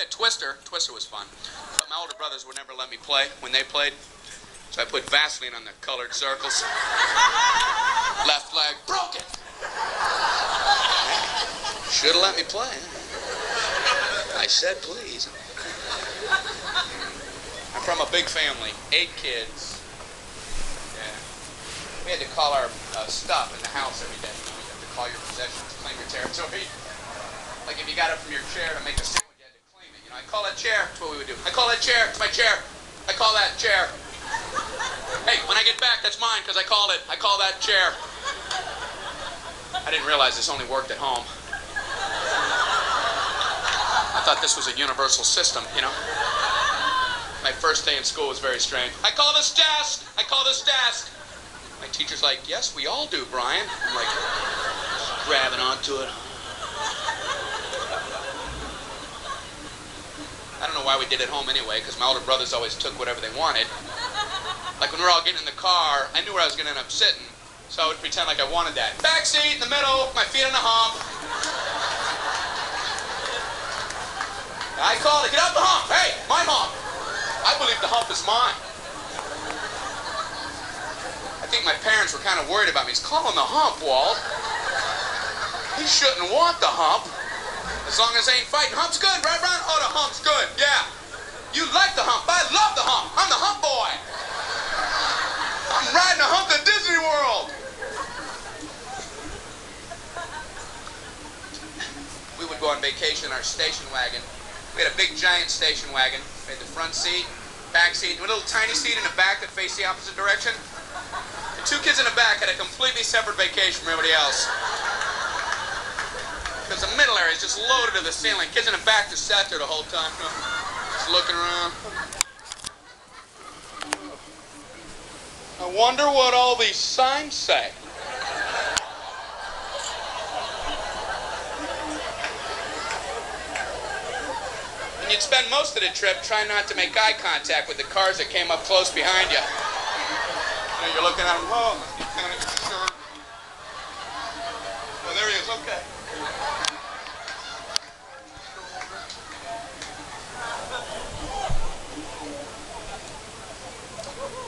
played Twister. Twister was fun. But my older brothers would never let me play when they played. So I put Vaseline on the colored circles. Left leg, broke it. Should have let me play. I said please. I'm from a big family, 8 kids. Yeah. We had to call our stuff in the house every day. You have to call your possessions, claim your territory. Like if you got up from your chair to make a sandwich, you had to claim it. You know, I call that chair. That's what we would do. I call that chair. It's my chair. I call that chair. Hey, when I get back, that's mine because I called it. I call that chair. I didn't realize this only worked at home. I thought this was a universal system, you know. My first day in school was very strange. I call this desk. I call this desk. My teacher's like, yes, we all do, Brian. I'm like, grabbing onto it. I don't know why we did it home anyway, because my older brothers always took whatever they wanted. Like when we were all getting in the car, I knew where I was going to end up sitting, so I would pretend like I wanted that. Back seat in the middle, my feet on the hump. I called it, get off the hump. Hey, my hump. I believe the hump is mine. I think my parents were kind of worried about me. He's calling the hump, Walt. He shouldn't want the hump. As long as they ain't fighting. Hump's good, right, Ron? Oh, the hump's good, yeah. You like the hump. I love the hump. I'm the hump boy. I'm riding the hump to Disney World. We would go on vacation in our station wagon. We had a big, giant station wagon. We had the front seat, back seat, and a little tiny seat in the back that faced the opposite direction. The 2 kids in the back had a completely separate vacation from everybody else. Because the middle area is just loaded to the ceiling. Kids in the back just sat there the whole time, you know, just looking around. I wonder what all these signs say. And you'd spend most of the trip trying not to make eye contact with the cars that came up close behind you. You know, you're looking at them, oh, he's kind of concerned. Oh, there he is, okay.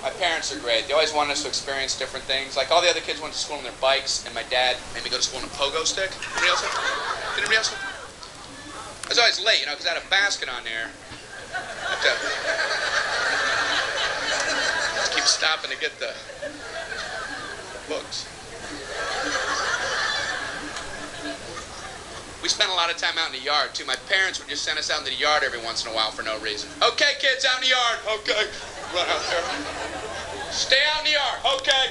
My parents are great. They always wanted us to experience different things. Like all the other kids went to school on their bikes, and my dad made me go to school on a pogo stick. Anybody else? Did anybody else? I was always late, you know, because I had a basket on there. I had to keep stopping to get the books. We spent a lot of time out in the yard, too. My parents would just send us out into the yard every once in a while for no reason. Okay, kids, out in the yard. Okay. Run out there. Stay out in the yard. Okay.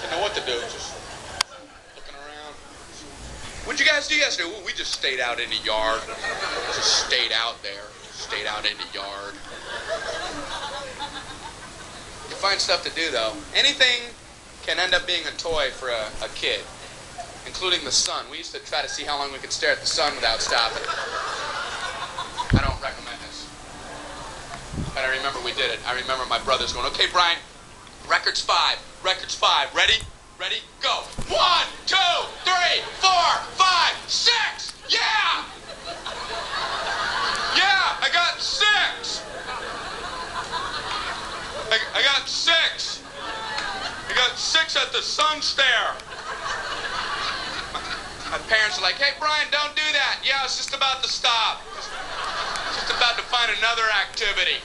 Didn't know what to do. Just looking around. What'd you guys do yesterday? We just stayed out in the yard. Just stayed out there. Stayed out in the yard. You find stuff to do, though. Anything can end up being a toy for a kid. Including the sun. We used to try to see how long we could stare at the sun without stopping. I don't recommend this. But I remember we did it. I remember my brothers going, okay, Brian, record's 5. Record's 5. Ready? Ready? Go. 1, 2, 3, 4, 5, 6. Yeah! Yeah, I got 6. I got 6. I got 6 at the sun stare. My parents are like, hey, Brian, don't do that. Yeah, I was just about to stop. Just about to find another activity.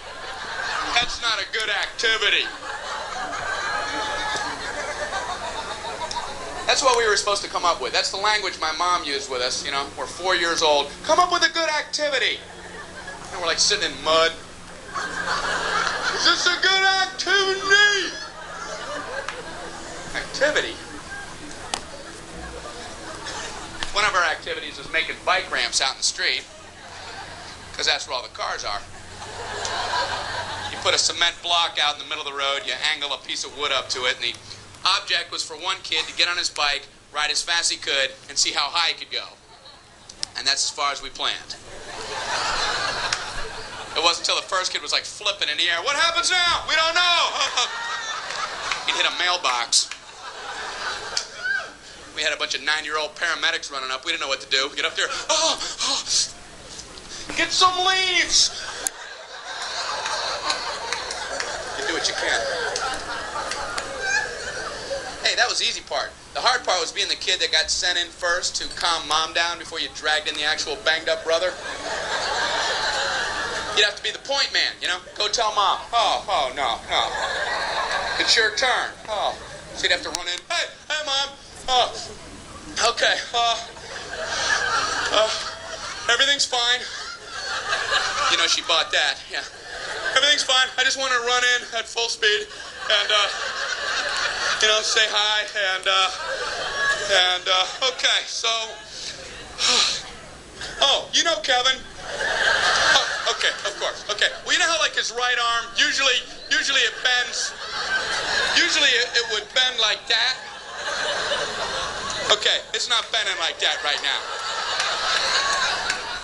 That's not a good activity. That's what we were supposed to come up with. That's the language my mom used with us, you know. We're 4 years old. Come up with a good activity. And we're like sitting in mud. Is this a good activity? Activity? One of our activities was making bike ramps out in the street, because that's where all the cars are. You put a cement block out in the middle of the road, you angle a piece of wood up to it, and the object was for one kid to get on his bike, ride as fast as he could, and see how high he could go. And that's as far as we planned. It wasn't until the first kid was like flipping in the air. What happens now? We don't know. He'd hit a mailbox. We had a bunch of 9-year-old paramedics running up. We didn't know what to do. We get up there. Oh, oh. Get some leaves. You do what you can. Hey, that was the easy part. The hard part was being the kid that got sent in first to calm mom down before you dragged in the actual banged up brother. You'd have to be the point man, you know? Go tell mom. Oh, no. It's your turn. Oh. So you'd have to run in. Hey, mom. Okay. Everything's fine. You know, she bought that. Yeah. Everything's fine. I just want to run in at full speed and, you know, say hi and okay, so, oh, you know Kevin. Oh, okay, of course, okay. Well, you know how, like, his right arm, usually it bends, usually it would bend like that? Okay, it's not bending like that right now.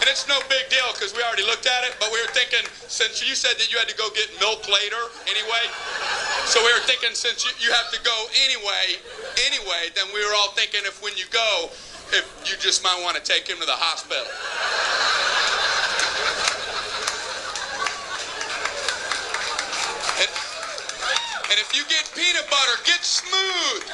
And it's no big deal, because we already looked at it, but we were thinking, since you said that you had to go get milk later anyway, so we were thinking since you have to go anyway, then we were all thinking if when you go, if you just might want to take him to the hospital. And if you get peanut butter, get smooth.